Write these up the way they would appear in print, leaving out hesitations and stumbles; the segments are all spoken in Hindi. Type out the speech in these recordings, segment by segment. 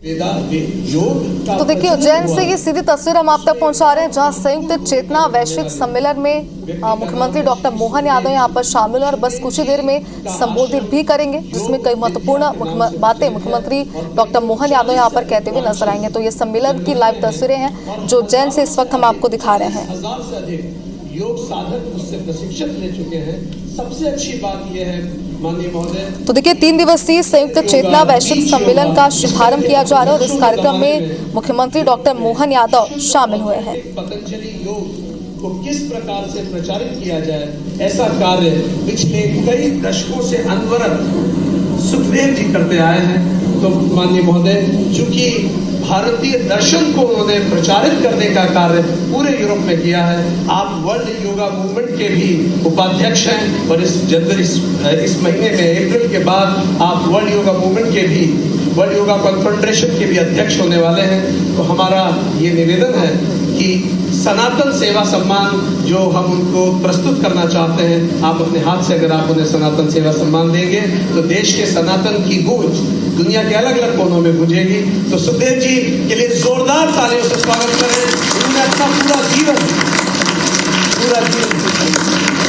तो देखिए, उज्जैन से ये सीधी तस्वीर हम आप तक पहुंचा रहे हैं, जहां संयुक्त चेतना वैश्विक सम्मेलन में मुख्यमंत्री डॉक्टर मोहन यादव यहां पर शामिल हैं और बस कुछ ही देर में संबोधित भी करेंगे, जिसमें कई महत्वपूर्ण बातें मुख्यमंत्री डॉक्टर मोहन यादव यहां पर कहते हुए नजर आएंगे। तो ये सम्मेलन की लाइव तस्वीरें हैं जो उज्जैन से इस वक्त हम आपको दिखा रहे हैं। योग साधक उससे प्रशिक्षण ले चुके हैं। सबसे अच्छी बात यह है माननीय महोदय, तो देखिए, 3 दिवसीय संयुक्त चेतना वैश्विक सम्मेलन का शुभारंभ किया जा रहा है और इस कार्यक्रम में मुख्यमंत्री डॉक्टर मोहन यादव शामिल हुए हैं। पतंजलि योग को किस प्रकार से प्रचारित किया जाए, ऐसा कार्य पिछले कई दशकों से अनवरत सुखदेव जी करते आए हैं। तो माननीय महोदय, चूंकि भारतीय दर्शन को उन्होंने प्रचारित करने का कार्य पूरे यूरोप में किया है, आप वर्ल्ड योगा मूवमेंट के भी उपाध्यक्ष हैं और इस महीने में अप्रैल के बाद आप वर्ल्ड योगा मूवमेंट के भी, वर्ल्ड योगा कॉन्फेडरेशन के भी अध्यक्ष होने वाले हैं। तो हमारा ये निवेदन है कि सनातन सेवा सम्मान जो हम उनको प्रस्तुत करना चाहते हैं, आप अपने हाथ से अगर आप उन्हें सनातन सेवा सम्मान देंगे तो देश के सनातन की गूंज दुनिया के अलग अलग कोनों में गूंजेगी। तो सुखदेव जी के लिए जोरदार तालियों से स्वागत करें। उन्होंने अपना पूरा जीवन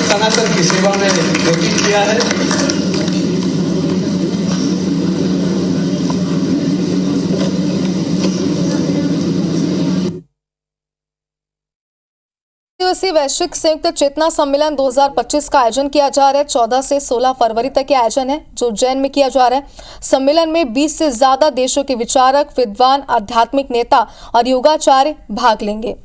सनातन की सेवा में व्यतीत किया है। दिवसीय वैश्विक संयुक्त चेतना सम्मेलन 2025 का आयोजन किया जा रहा है। 14 से 16 फरवरी तक ये आयोजन है जो उज्जैन में किया जा रहा है। सम्मेलन में 20 से ज्यादा देशों के विचारक, विद्वान, आध्यात्मिक नेता और योगाचार्य भाग लेंगे।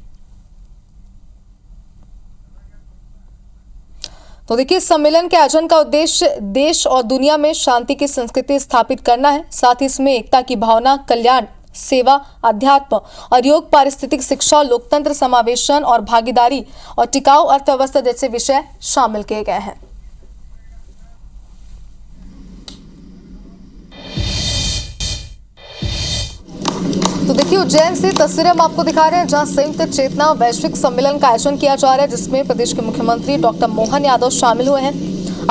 तो देखिए, इस सम्मेलन के आयोजन का उद्देश्य देश और दुनिया में शांति की संस्कृति स्थापित करना है। साथ ही इसमें एकता की भावना, कल्याण, सेवा, अध्यात्म और योग, पारिस्थितिक शिक्षा, लोकतंत्र, समावेशन और भागीदारी और टिकाऊ अर्थव्यवस्था जैसे विषय शामिल किए गए हैं। तो देखिए, उज्जैन से तस्वीरें हम आपको दिखा रहे हैं जहां संयुक्त चेतना वैश्विक सम्मेलन का आयोजन किया जा रहा है, जिसमें प्रदेश के मुख्यमंत्री डॉक्टर मोहन यादव शामिल हुए हैं।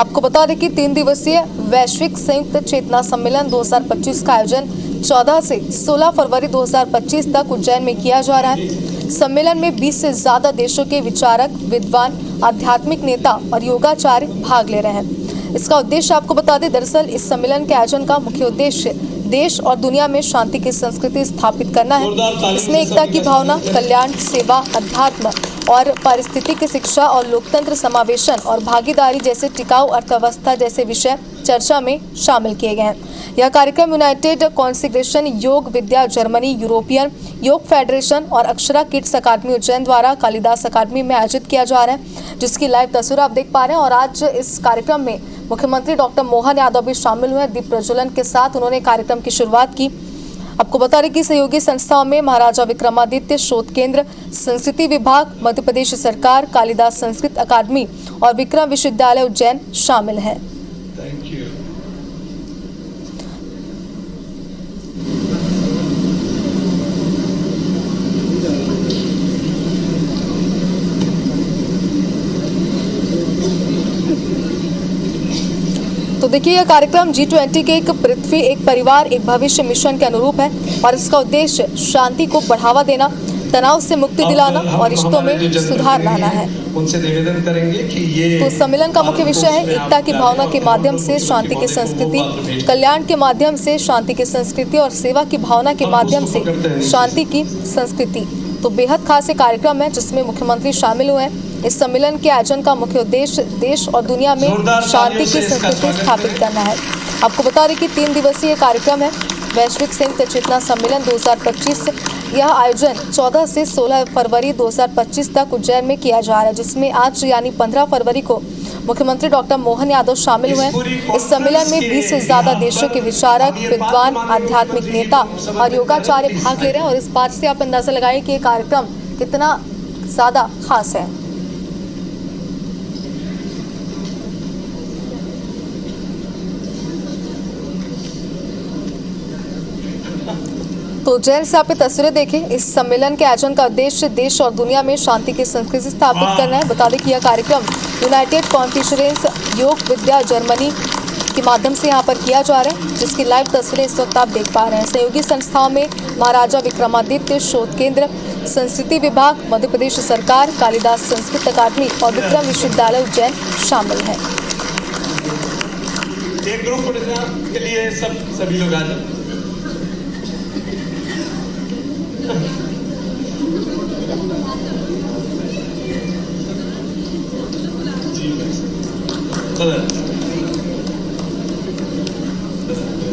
आपको बता दें कि 3 दिवसीय वैश्विक संयुक्त चेतना सम्मेलन 2025 का आयोजन 14 से 16 फरवरी 2025 तक उज्जैन में किया जा रहा है। सम्मेलन में 20 से ज्यादा देशों के विचारक, विद्वान, आध्यात्मिक नेता और योगाचार्य भाग ले रहे हैं। इसका उद्देश्य आपको बता दें, दरअसल इस सम्मेलन के आयोजन का मुख्य उद्देश्य देश और दुनिया में शांति की संस्कृति स्थापित करना है। इसमें एकता की भावना, कल्याण, सेवा, अध्यात्म और पारिस्थितिक शिक्षा और लोकतंत्र, समावेशन और भागीदारी जैसे टिकाऊ अर्थव्यवस्था जैसे विषय चर्चा में शामिल किए गए हैं। यह कार्यक्रम यूनाइटेड कॉन्ग्रेगेशन योग विद्या जर्मनी, यूरोपियन योग फेडरेशन और अक्षरा किड्स अकादमी उज्जैन द्वारा कालिदास अकादमी में आयोजित किया जा रहा है, जिसकी लाइव तस्वीर आप देख पा रहे हैं। और आज इस कार्यक्रम में मुख्यमंत्री डॉक्टर मोहन यादव भी शामिल हुए। दीप प्रज्वलन के साथ उन्होंने कार्यक्रम की शुरुआत की। आपको बता दें कि सहयोगी संस्थाओं में महाराजा विक्रमादित्य शोध केंद्र, संस्कृति विभाग, मध्य प्रदेश सरकार, कालिदास संस्कृत अकादमी और विक्रम विश्वविद्यालय उज्जैन शामिल है। तो देखिए, यह कार्यक्रम G20 के एक पृथ्वी, एक परिवार, एक भविष्य मिशन के अनुरूप है और इसका उद्देश्य शांति को बढ़ावा देना, तनाव से मुक्ति दिलाना और रिश्तों में सुधार लाना है। उनसे निवेदन करेंगे कि ये तो सम्मेलन का मुख्य विषय है एकता की भावना के माध्यम से शांति की संस्कृति, कल्याण के माध्यम से शांति की संस्कृति और सेवा की भावना के माध्यम से शांति की संस्कृति। तो बेहद खास ये कार्यक्रम है जिसमें मुख्यमंत्री शामिल हुए हैं। इस सम्मेलन के आयोजन का मुख्य उद्देश्य देश और दुनिया में शांति की संस्कृति स्थापित करना है। आपको बता दें कि 3 दिवसीय कार्यक्रम है वैश्विक संयुक्त चेतना सम्मेलन 2025। यह आयोजन 14 से 16 फरवरी 2025 तक उज्जैन में किया जा रहा है, जिसमें आज यानी 15 फरवरी को मुख्यमंत्री डॉक्टर मोहन यादव शामिल हुए। इस सम्मेलन में 20 से ज्यादा देशों के विचारक, विद्वान, आध्यात्मिक नेता और योगाचार्य भाग ले रहे हैं और इस बात से आप अंदाजा लगाइए कि ये कार्यक्रम कितना ज्यादा खास है। तो उज्जैन से आप ये तस्वीरें देखें। इस सम्मेलन के आयोजन का उद्देश्य देश और दुनिया में शांति की संस्कृति स्थापित करना है। बता दें कि यह कार्यक्रम यूनाइटेड कॉन्ग्रेगेशन योग विद्या जर्मनी, के माध्यम से यहाँ पर किया जा रहा है, जिसकी लाइव तस्वीरें इस वक्त आप देख पा रहे हैं। सहयोगी संस्थाओं में महाराजा विक्रमादित्य शोध केंद्र, संस्कृति विभाग, मध्य प्रदेश सरकार, कालिदास संस्कृत अकादमी और विक्रम विश्वविद्यालय उज्जैन शामिल है। एक ग्रुप फोटोग्राफ के लिए सभी लोग आ जाए।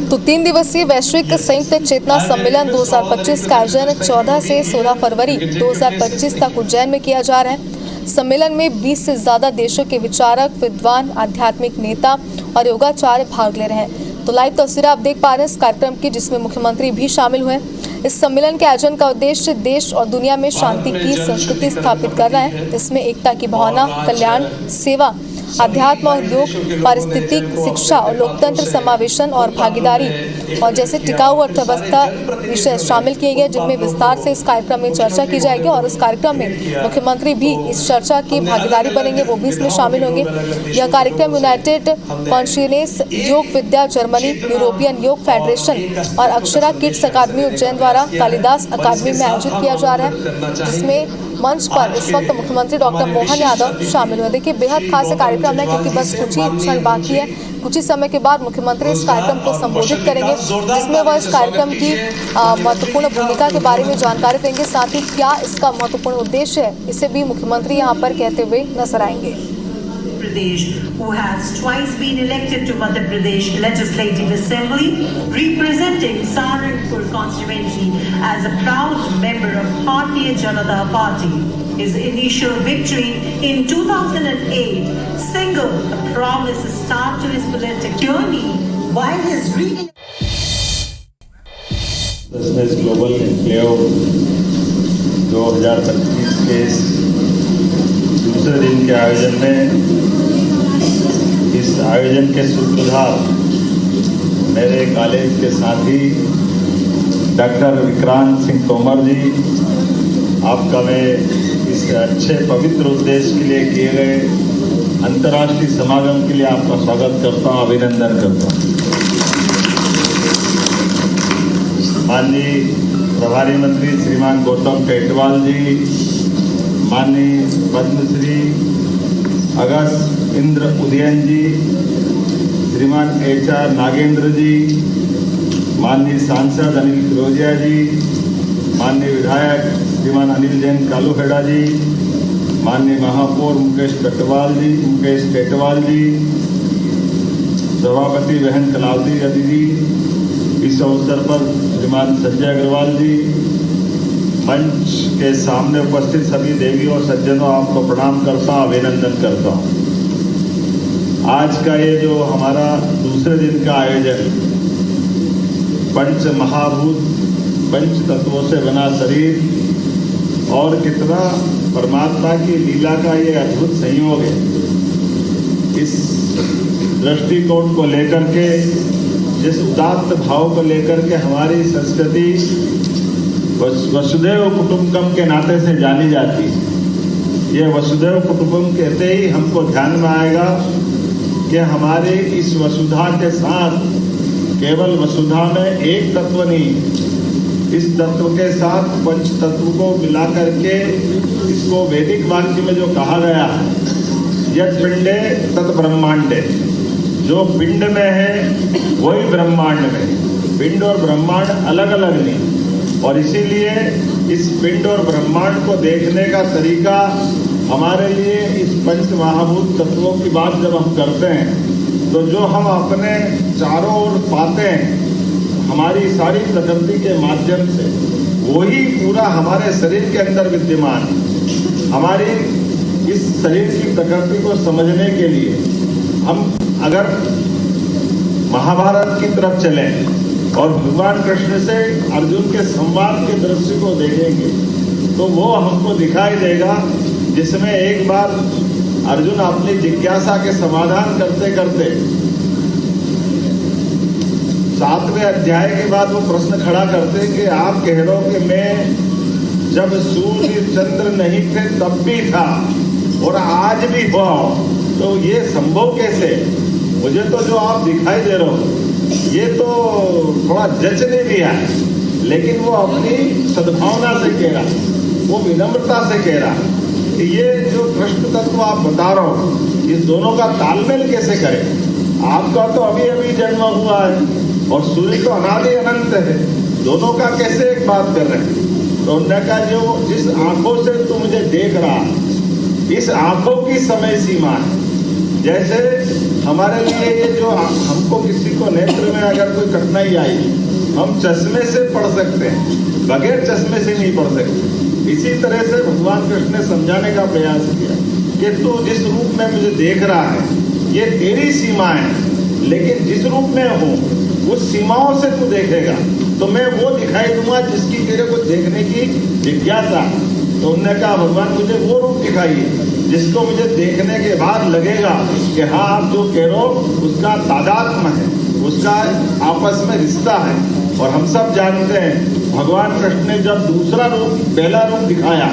तो 3 दिवसीय वैश्विक संयुक्त चेतना सम्मेलन 2025 का आयोजन 14 से 16 फरवरी 2025 तक उज्जैन में किया जा रहा है। सम्मेलन में 20 से ज्यादा देशों के विचारक, विद्वान, आध्यात्मिक नेता और योगाचार्य भाग ले रहे हैं। तो लाइव तस्वीरें आप देख पा रहे हैं इस कार्यक्रम की, जिसमें मुख्यमंत्री भी शामिल हुए। इस सम्मेलन के आयोजन का उद्देश्य देश और दुनिया में शांति की संस्कृति स्थापित करना है। इसमें एकता की भावना, कल्याण, सेवा, अध्यात्म और योग, पारिस्थितिक शिक्षा और लोकतंत्र समावेशन और भागीदारी और जैसे टिकाऊ अर्थव्यवस्था विषय शामिल किए गए, जिनमें विस्तार से इस कार्यक्रम में चर्चा की जाएगी। और इस कार्यक्रम में मुख्यमंत्री भी इस चर्चा की भागीदारी बनेंगे, वो भी इसमें शामिल होंगे। यह कार्यक्रम यूनाइटेड कॉन्शियस योग विद्या जर्मनी, यूरोपियन योग फेडरेशन और अक्षरा किड्स अकादमी उज्जैन द्वारा कालिदास अकादमी में आयोजित किया जा रहा है, जिसमें मंच पर इस वक्त मुख्यमंत्री डॉक्टर मोहन यादव शामिल हुए। देखिए, बेहद खास कार्यक्रम है, क्योंकि बस कुछ ही क्षण बाकी है। कुछ ही समय के बाद मुख्यमंत्री इस कार्यक्रम को संबोधित करेंगे, जिसमें वह इस कार्यक्रम की महत्वपूर्ण भूमिका के बारे में जानकारी देंगे। साथ ही क्या इसका महत्वपूर्ण उद्देश्य है, इसे भी मुख्यमंत्री यहाँ पर कहते हुए नजर आएंगे। Pradesh, who has twice been elected to Madhya Pradesh Legislative Assembly, representing Saharanpur constituency as a proud member of Bharatiya Janata Party. His initial victory in 2008 signaled a promising start to his political journey, while his business global enclave 2025 के दूसरे दिन के आयोजन में इस आयोजन के सूत्रधार मेरे कॉलेज के साथी डॉक्टर विक्रांत सिंह तोमर जी, आपका मैं इस अच्छे पवित्र उद्देश्य के लिए किए गए अंतर्राष्ट्रीय समागम के लिए आपका स्वागत करता हूँ, अभिनंदन करता हूँ। माननीय प्रभारी मंत्री श्रीमान गौतम टेटवाल जी, माननीय पद्मश्री अगस्त इंद्र उदयन जी, श्रीमान HR नागेंद्र जी, माननीय सांसद अनिल फिरोजिया जी, माननीय विधायक श्रीमान अनिल जैन कालूखेड़ा जी, माननीय महापौर मुकेश टेटवाल जी, सभापति बहन कलावती दीदी, इस अवसर पर श्रीमान संजय अग्रवाल जी, मंच के सामने उपस्थित सभी देवियों और सज्जनों, आपको प्रणाम करता हूँ, अभिनंदन करता हूँ। आज का ये जो हमारा दूसरे दिन का आयोजन, पंच महाभूत, पंच तत्वों से बना शरीर और कितना परमात्मा की लीला का ये अद्भुत संयोग है, इस दृष्टिकोण को लेकर के, जिस उदात्त भाव को लेकर के हमारी संस्कृति वसुधैव कुटुंबकम के नाते से जानी जाती है। ये वसुधैव कुटुंबकम कहते ही हमको ध्यान में आएगा कि हमारे इस वसुधा के साथ केवल वसुधा में एक तत्व नहीं, इस तत्व के साथ पंच तत्व को मिला करके इसको वैदिक वाक्य में जो कहा गया है, यत् पिंडे तत् ब्रह्मांडे, जो पिंड में है वही ब्रह्मांड में। पिंड और ब्रह्मांड अलग अलग नहीं, और इसीलिए इस पिंड और ब्रह्मांड को देखने का तरीका हमारे लिए इस पंच महाभूत तत्वों की बात जब हम करते हैं, तो जो हम अपने चारों ओर पाते हैं हमारी सारी प्रकृति के माध्यम से, वही पूरा हमारे शरीर के अंदर विद्यमान है। हमारी इस शरीर की प्रकृति को समझने के लिए हम अगर महाभारत की तरफ चलें और भगवान कृष्ण से अर्जुन के संवाद के दृश्य को देखेंगे, तो वो हमको दिखाई देगा, जिसमें एक बार अर्जुन अपनी जिज्ञासा के समाधान करते करते 7वें अध्याय के बाद वो प्रश्न खड़ा करते कि आप कह रहे हो कि मैं जब सूर्य चंद्र नहीं थे तब भी था और आज भी हुआ, तो ये संभव कैसे? मुझे तो जो आप दिखाई दे रहे हो ये तो थोड़ा जच नहीं दिया है, लेकिन वो अपनी सद्भावना से कह रहा, वो विनम्रता से कह रहा कि ये जो कृष्ण तत्व आप बता रहे हो, इस दोनों का तालमेल कैसे करें। आपका तो अभी अभी जन्म हुआ है और सूर्य तो अनादि अनंत है, दोनों का कैसे एक बात कर रहे हैं। तो उन्होंने कहा जो जिस आंखों से तू मुझे देख रहा, इस आंखों की समय सीमा है। जैसे हमारे लिए ये जो हमको किसी को नेत्र में अगर कोई कठिनाई आई, हम चश्मे से पढ़ सकते हैं, बगैर चश्मे से नहीं पढ़ सकते। इसी तरह से भगवान कृष्ण ने समझाने का प्रयास किया कि तू जिस रूप में मुझे देख रहा है ये तेरी सीमाएं हैं, लेकिन जिस रूप में हूँ उस सीमाओं से तू देखेगा तो मैं वो दिखाई दूंगा जिसकी तेरे को देखने की जिज्ञासा। तो उन्होंने कहा भगवान मुझे वो रूप दिखाइए जिसको मुझे देखने के बाद लगेगा कि हाँ आप जो कह रहे हो उसका तादात्म्य है, उसका आपस में रिश्ता है। और हम सब जानते हैं भगवान कृष्ण ने जब दूसरा रूप, पहला रूप दिखाया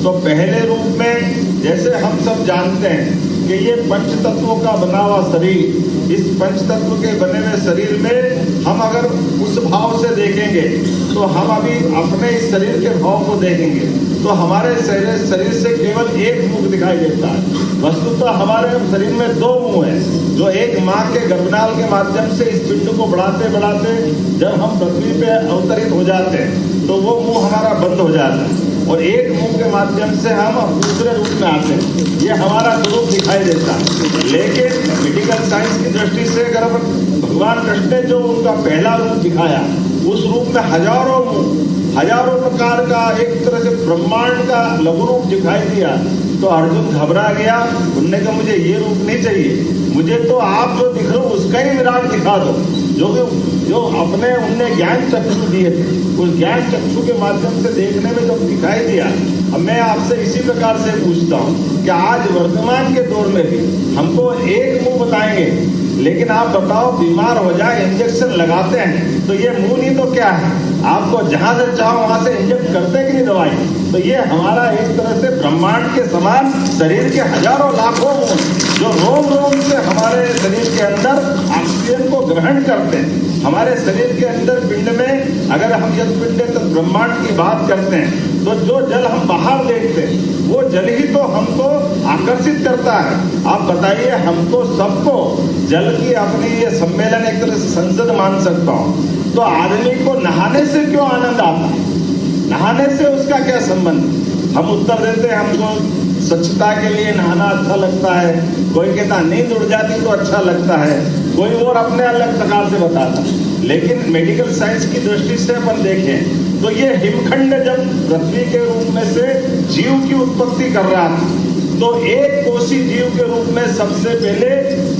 तो पहले रूप में जैसे हम सब जानते हैं कि ये पंच तत्वों का बना हुआ शरीर, इस पंच तत्व के बने हुए शरीर में हम अगर उस भाव से देखेंगे तो हम अभी अपने इस शरीर के भाव को देखेंगे तो हमारे शरीर से केवल एक मुख दिखाई देता है। वस्तुतः हमारे शरीर में दो मुंह हैं, जो एक माँ के गर्भनाल के माध्यम से इस पिंड को बढ़ाते बढ़ाते जब हम पृथ्वी पे अवतरित हो जाते हैं तो वो मुंह हमारा बंद हो जाता है और एक मुंह के माध्यम से हम दूसरे रूप में आते हैं, ये हमारा स्वरूप दिखाई देता है। लेकिन मेडिकल साइंस की दृष्टि से अगर भगवान कृष्ण ने जो उनका पहला रूप दिखाया उस रूप में हजारों प्रकार का एक तरह से ब्रह्मांड का लघु रूप दिखाई दिया तो अर्जुन घबरा गया। उनने कहा मुझे ये रूप नहीं चाहिए, मुझे तो आप जो दिख रहे हो उसका ही विराट दिखा दो, जो अपने उनने ज्ञान चक्षु दिए थे, उस ज्ञान चक्षु के माध्यम से देखने में जब दिखाई दिया। अब मैं आपसे इसी प्रकार से पूछता हूँ कि आज वर्तमान के दौर में भी हमको एक मुंह बताएंगे, लेकिन आप बताओ बीमार हो जाए इंजेक्शन लगाते हैं तो ये मुंह नहीं तो क्या है, आपको जहां से चाहो वहां से इंजेक्ट करते कि नहीं दवाई। तो ये हमारा एक तरह से ब्रह्मांड के समान शरीर के हजारों लाखों मुंह जो रोम रोम से हमारे शरीर के अंदर ऑक्सीजन को ग्रहण करते हैं। हमारे शरीर के अंदर पिंड में अगर हम यद पिंड तक ब्रह्मांड की बात करते हैं तो जो जल हम बाहर देखते हैं वो जल ही तो हमको आकर्षित करता है। आप बताइए, हमको सबको जल की अपनी ये सम्मेलन एक तरह से संसद मान सकता हूँ। तो आदमी को नहाने से क्यों आनंद आता है, नहाने से उसका क्या संबंध। हम उत्तर देते हैं हमको स्वच्छता के लिए नहाना अच्छा लगता है, कोई कहता नींद उड़ जाती तो अच्छा लगता है, कोई और अपने अलग प्रकार से बताता। लेकिन मेडिकल साइंस की दृष्टि से अपन देखें तो ये हिमखंड जब पृथ्वी के रूप में से जीव की उत्पत्ति कर रहा था तो एक कोशी जीव के रूप में सबसे पहले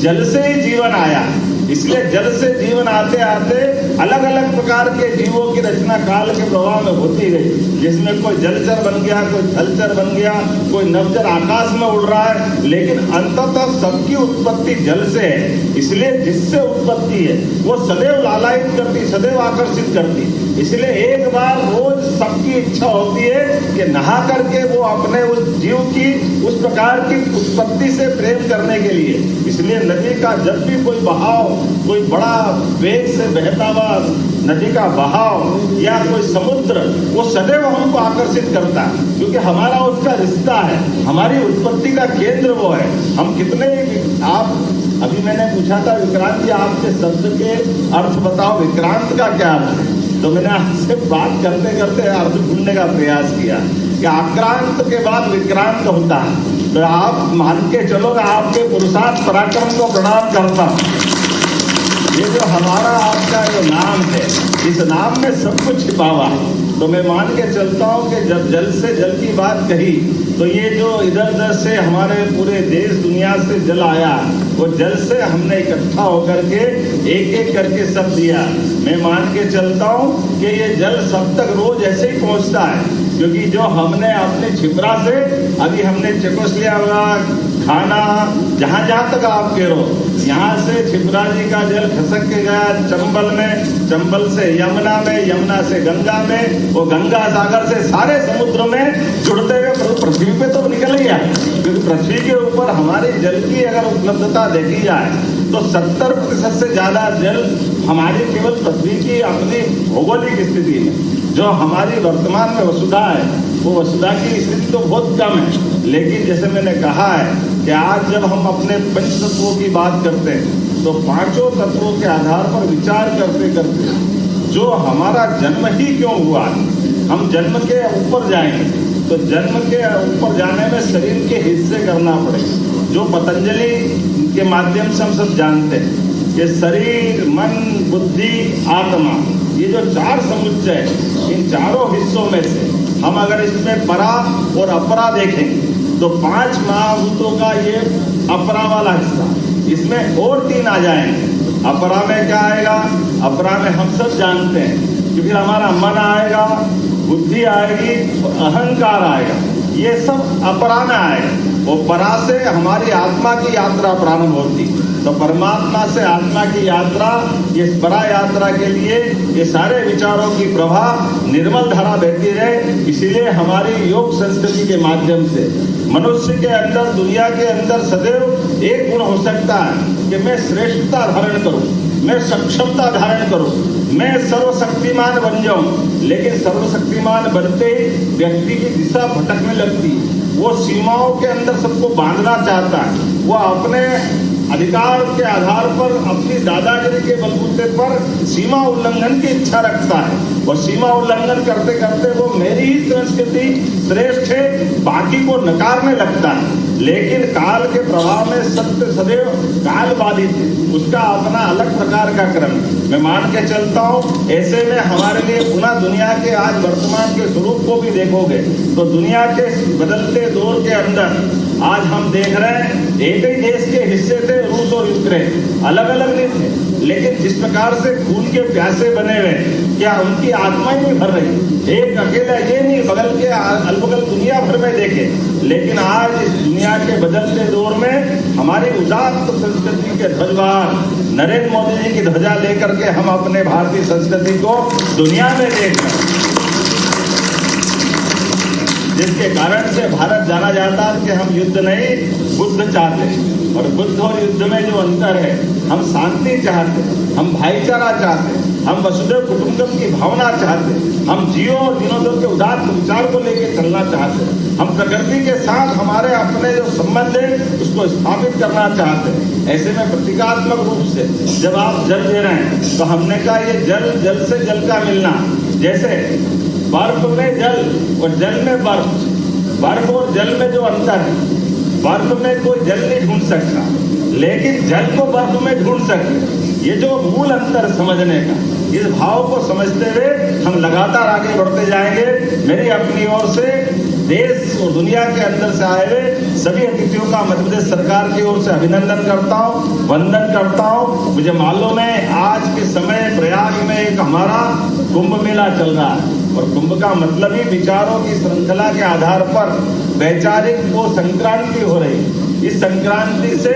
जल से ही जीवन आया। इसलिए जल से जीवन आते आते अलग अलग प्रकार के जीवों की रचना काल के प्रवाह में होती गई, जिसमें कोई जलचर बन गया, कोई थलचर बन गया, कोई नवचर आकाश में उड़ रहा है, लेकिन अंततः सबकी उत्पत्ति जल से है। इसलिए जिससे उत्पत्ति है वो सदैव लालायित करती, सदैव आकर्षित करती। इसलिए एक बार रोज सबकी इच्छा होती है कि नहा करके वो अपने उस जीव की उस प्रकार की उत्पत्ति से प्रेम करने के लिए। इसलिए नदी का जब भी कोई बहाव, कोई बड़ा वेग से बहता हुआ नदी का बहाव या कोई समुद्र, वो सदैव हमको आकर्षित करता है, क्योंकि हमारा उसका रिश्ता है, हमारी उत्पत्ति का केंद्र वो है। हम कितने आप अभी मैंने पूछा था विक्रांत जी आपके शब्द के अर्थ बताओ, विक्रांत का क्या अर्थ है। तो मैंने आपसे बात करते करते अर्थ ढूंढने का प्रयास किया कि आक्रांत के बाद विक्रांत होता है। तो आप मान के चलो आपके पुरुषार्थ पराक्रम को प्रणाम करता हूँ। ये जो हमारा आपका जो नाम है, इस नाम में सब कुछ छिपा हुआ है। तो मैं मान के चलता हूँ कि जब जल से जल की बात कही तो ये जो इधर उधर से हमारे पूरे देश दुनिया से जल आया, वो जल से हमने इकट्ठा होकर के एक एक करके सब दिया। मैं मान के चलता हूँ कि ये जल सब तक रोज ऐसे ही पहुँचता है, क्योंकि जो हमने अपने छिपरा से अभी हमने चकोसलिया खाना जहाँ जहाँ तक आप कह रहे हो, यहाँ से छिपरा जी का जल खसक के गया चंबल में, चंबल से यमुना में, यमुना से गंगा में, वो गंगा सागर से सारे समुद्र में जुड़ते हुए पृथ्वी पे तो निकल गया। क्योंकि पृथ्वी के ऊपर हमारी जल की अगर उपलब्धता देखी जाए तो 70% से ज्यादा जल हमारी केवल पृथ्वी की अपनी भौगोलिक स्थिति में, जो हमारी वर्तमान में वसुधा है, वो वसुधा की स्थिति तो बहुत कम है। लेकिन जैसे मैंने कहा है कि आज जब हम अपने पंच तत्वों की बात करते हैं तो पांचों तत्वों के आधार पर विचार करते करते जो हमारा जन्म ही क्यों हुआ, हम जन्म के ऊपर जाएंगे तो जन्म के ऊपर जाने में शरीर के हिस्से करना पड़ेगा, जो पतंजलि के माध्यम से हम सब जानते हैं कि शरीर, मन, बुद्धि, आत्मा, ये जो चार समुच्चय, इन चारों हिस्सों में से हम अगर इसमें परा और अपरा देखेंगे तो 5 महाभूतों का ये अपरा वाला हिस्सा, इसमें और 3 आ जाएंगे। अपरा में क्या आएगा? अपरा में हम सब जानते हैं कि फिर हमारा मन आएगा, बुद्धि आएगी, अहंकार आएगा, ये सब अपरा में आएगा। और परा से हमारी आत्मा की यात्रा प्रारंभ होती, तो परमात्मा से आत्मा की यात्रा, ये परा यात्रा के लिए ये सारे विचारों की प्रवाह निर्मल धारा बहती रहे। इसीलिए हमारी योग संस्कृति के माध्यम से मनुष्य के अंदर, दुनिया के अंदर सदैव एक गुण हो सकता है कि मैं श्रेष्ठता धारण करूं, मैं सक्षमता धारण करूं, मैं सर्वशक्तिमान बन जाऊं। लेकिन सर्वशक्तिमान बनते ही व्यक्ति की दिशा भटकने लगती, वो सीमाओं के अंदर सबको बांधना चाहता है, वो अपने अधिकार के आधार पर अपनी दादागिरी के बलबूते पर सीमा उल्लंघन की इच्छा रखता है, और सीमा उल्लंघन करते करते वो मेरी ही संस्कृति श्रेष्ठ है बाकी को नकारने लगता है। लेकिन काल के प्रभाव में सत्य सदैव काल बाधित है, उसका अपना अलग प्रकार का क्रम मैं मान के चलता हूँ। ऐसे में हमारे लिए पुनः दुनिया के आज वर्तमान के स्वरूप को भी देखोगे तो दुनिया के बदलते दौर के अंदर आज हम देख रहे हैं एक ही देश के हिस्से थे रूस और यूक्रेन, अलग अलग नहीं थे, लेकिन जिस प्रकार से खून के प्यासे बने हुए, क्या उनकी आत्मा ही नहीं भर रही? एक अकेला ये नहीं, बगल के अलबगल दुनिया भर में देखे। लेकिन आज इस दुनिया के बदलते दौर में हमारी उदात्त संस्कृति के ध्वजवाहन नरेंद्र मोदी जी की ध्वजा लेकर के हम अपने भारतीय संस्कृति को दुनिया में देख रहे हैं, जिसके कारण से भारत जाना जाता है कि हम युद्ध नहीं बुद्ध चाहते, और बुद्ध और युद्ध में जो अंतर है, हम शांति चाहते, हम भाईचारा चाहते, हम वसुधैव कुटुंबकम की भावना चाहते, हम जीवों और जीर्णोद्धार के उदात्त विचार को लेकर चलना चाहते, हम प्रकृति के साथ हमारे अपने जो संबंध है उसको स्थापित करना चाहते हैं। ऐसे में प्रतीकात्मक रूप से जब आप जल दे रहे हैं तो हमने कहा ये जल, जल से जल का मिलना, जैसे बर्फ में जल और जल में बर्फ, बर्फ और जल में जो अंतर है, बर्फ में कोई जल नहीं ढूंढ सकता, लेकिन जल को बर्फ में ढूंढ सकते। ये जो मूल अंतर समझने का, इस भाव को समझते हुए हम लगातार आगे बढ़ते जाएंगे। मेरी अपनी ओर से देश और दुनिया के अंदर से आए हुए सभी अतिथियों का मध्य प्रदेश सरकार की ओर से अभिनंदन करता हूँ, वंदन करता हूँ। मुझे मालूम है आज के समय प्रयाग में एक हमारा कुंभ मेला चल रहा है, और कुंभ का मतलब ही विचारों की श्रृंखला के आधार पर वैचारिक वो संक्रांति हो रही। इस संक्रांति से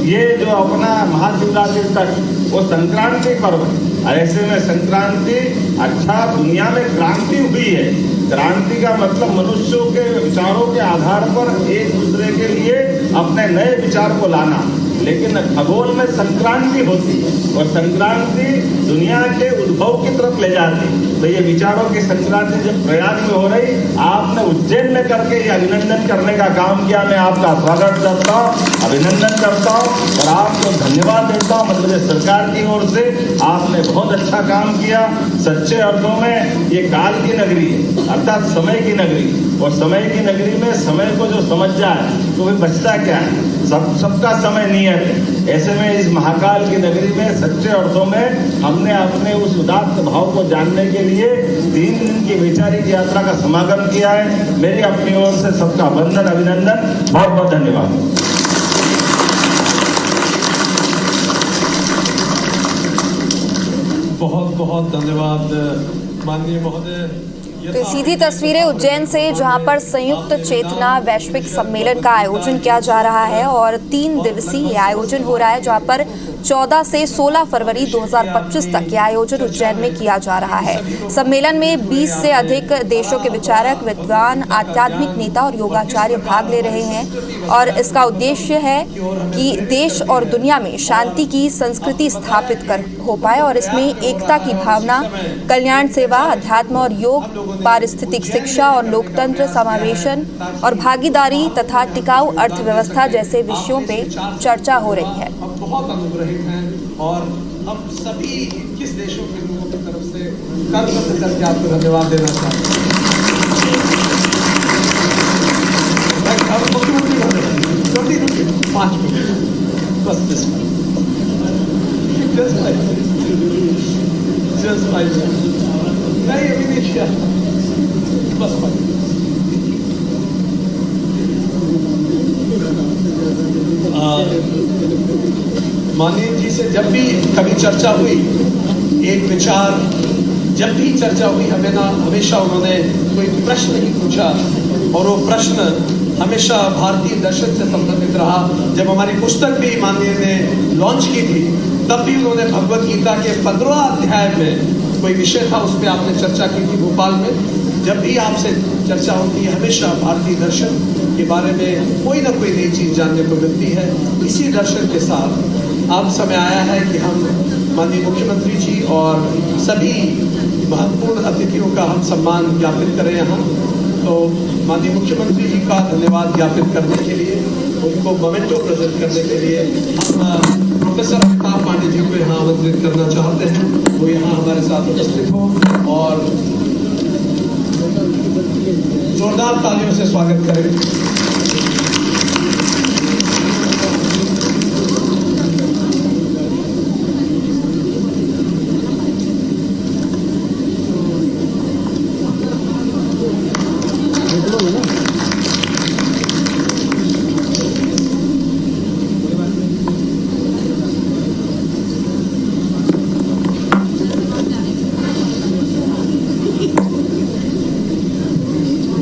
ये जो अपना महाशिवरात्रि तक वो संक्रांति पर्व है। ऐसे में संक्रांति अच्छा दुनिया में क्रांति हुई है। क्रांति का मतलब मनुष्यों के विचारों के आधार पर एक दूसरे के लिए अपने नए विचार को लाना, लेकिन खगोल में संक्रांति होती और संक्रांति दुनिया के उद्भव की तरफ ले जाती। तो ये विचारों की संक्रांति जब प्रयाग में हो रही, आपने उज्जैन में करके ये अभिनंदन करने का काम किया, मैं आपका स्वागत करता हूँ, अभिनंदन करता हूँ और आपको धन्यवाद देता हूँ। मतलब सरकार की ओर से आपने बहुत अच्छा काम किया। सच्चे अर्थों में ये काल की नगरी है, अर्थात समय की नगरी, और समय की नगरी में समय को जो समझ जाए तो वह बचता क्या है, सबका समय नियत है। ऐसे में इस महाकाल की नगरी में सच्चे अर्थों में हमने अपने उस उदात्त भाव को जानने के लिए 3 दिन की वैचारिक यात्रा का समागम किया है। मेरी अपनी ओर से सबका वंदन, अभिनंदन, बहुत बहुत धन्यवाद। बहुत बहुत धन्यवाद माननीय महोदय। तो सीधी तस्वीरें उज्जैन से, जहां पर संयुक्त चेतना वैश्विक सम्मेलन का आयोजन किया जा रहा है और 3 दिवसीय आयोजन हो रहा है, जहां पर 14 से 16 फरवरी 2025 तक ये आयोजन उज्जैन में किया जा रहा है। सम्मेलन में 20 से अधिक देशों के विचारक, विद्वान, आध्यात्मिक नेता और योगाचार्य भाग ले रहे हैं और इसका उद्देश्य है कि देश और दुनिया में शांति की संस्कृति स्थापित हो पाए और इसमें एकता की भावना, कल्याण सेवा, अध्यात्म और योग, पारिस्थितिक शिक्षा और लोकतंत्र समावेशन और भागीदारी तथा टिकाऊ अर्थव्यवस्था जैसे विषयों पे चर्चा हो रही है। हम बहुत अनुग्रहित हैं और हम सभी 21 देशों के लोगों की तरफ से करबद्ध करके आपको धन्यवाद देना चाहते हैं। मुख्यमंत्री 5 मिनट बस just 5 नहीं अभी नहीं किया बस 5 माननीय जी से जब भी कभी चर्चा हुई, एक विचार जब भी चर्चा हुई हमेशा उन्होंने कोई प्रश्न ही पूछा और वो प्रश्न हमेशा भारतीय दर्शन से संबंधित रहा। जब हमारी पुस्तक भी माननीय ने लॉन्च की थी तब भी उन्होंने भगवत गीता के 15 अध्याय में कोई विषय था, उस पर आपने चर्चा की थी भोपाल में। जब भी आपसे चर्चा होती है हमेशा भारतीय दर्शन के बारे में कोई ना कोई नई चीज जानने को मिलती है। इसी दर्शन के साथ अब समय आया है कि हम माननीय मुख्यमंत्री जी और सभी महत्वपूर्ण अतिथियों का हम सम्मान ज्ञापित करें यहाँ। तो माननीय मुख्यमंत्री जी का धन्यवाद ज्ञापित करने के लिए, उनको मोमेंटो प्रेजेंट करने के लिए हम प्रोफेसर अमिताभ पांडे जी को यहाँ आमंत्रित करना चाहते हैं। वो यहाँ हमारे साथ उपस्थित हो और जोरदार तालियों से स्वागत करें।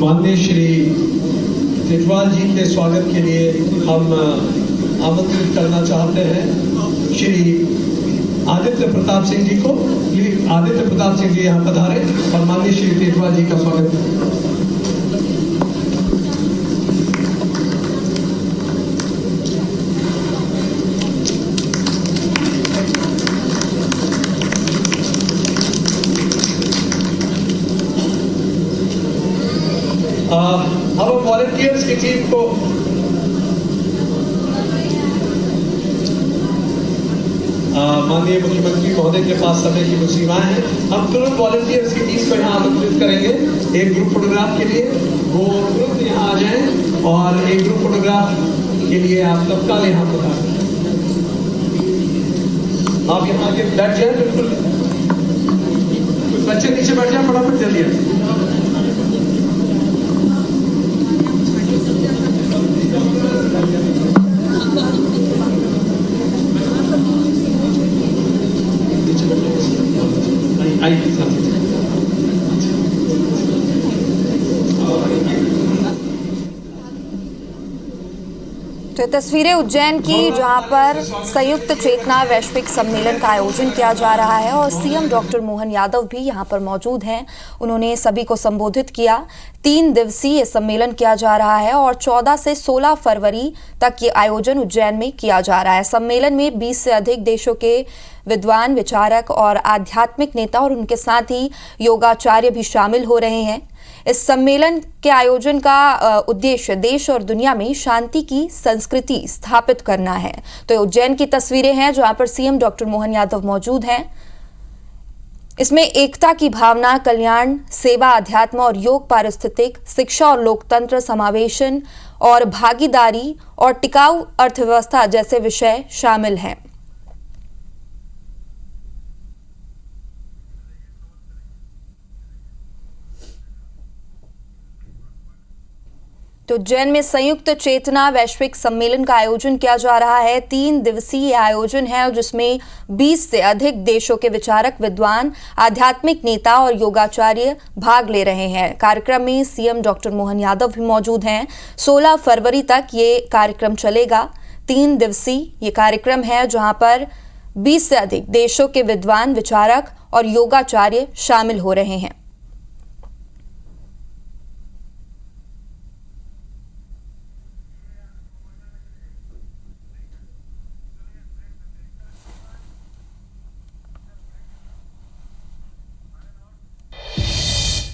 माननीय श्री तेजवाल जी के स्वागत के लिए हम आमंत्रित करना चाहते हैं श्री आदित्य प्रताप सिंह जी को। आदित्य प्रताप सिंह जी यहाँ पधारे और माननीय श्री तेजवाल जी का स्वागत। अब हम वॉलंटियर्स की टीम को माननीय मुख्यमंत्री महोदय के पास समय की सीमाएं हैं। हम तुरंत वॉलंटियर्स की टीम को यहाँ आमंत्रित करेंगे एक ग्रुप फोटोग्राफ के लिए। वो तुरंत यहाँ आ जाएं और एक ग्रुप फोटोग्राफ के लिए आप तत्काल यहाँ पर आप यहाँ आके बैठ जाए। बिल्कुल कुछ बच्चे नीचे बैठ जाए, फटाफट जल्दी। तो तस्वीरें उज्जैन की जहां पर संयुक्त चेतना वैश्विक सम्मेलन का आयोजन किया जा रहा है और सीएम डॉक्टर मोहन यादव भी यहां पर मौजूद हैं। उन्होंने सभी को संबोधित किया। 3 दिवसीय सम्मेलन किया जा रहा है और 14 से 16 फरवरी तक ये आयोजन उज्जैन में किया जा रहा है। सम्मेलन में 20 से अधिक देशों के विद्वान, विचारक और आध्यात्मिक नेता और उनके साथ ही योगाचार्य भी शामिल हो रहे हैं। इस सम्मेलन के आयोजन का उद्देश्य देश और दुनिया में शांति की संस्कृति स्थापित करना है। तो उज्जैन की तस्वीरें हैं जहां पर सीएम डॉक्टर मोहन यादव मौजूद हैं। इसमें एकता की भावना, कल्याण, सेवा, अध्यात्म और योग, पारिस्थितिक शिक्षा और लोकतंत्र समावेशन और भागीदारी और टिकाऊ अर्थव्यवस्था जैसे विषय शामिल हैं। तो उज्जैन में संयुक्त चेतना वैश्विक सम्मेलन का आयोजन किया जा रहा है। 3 दिवसीय आयोजन है जिसमें 20 से अधिक देशों के विचारक, विद्वान, आध्यात्मिक नेता और योगाचार्य भाग ले रहे हैं। कार्यक्रम में सीएम डॉक्टर मोहन यादव भी मौजूद हैं। 16 फरवरी तक ये कार्यक्रम चलेगा। 3 दिवसीय ये कार्यक्रम है जहां पर 20 से अधिक देशों के विद्वान, विचारक और योगाचार्य शामिल हो रहे हैं।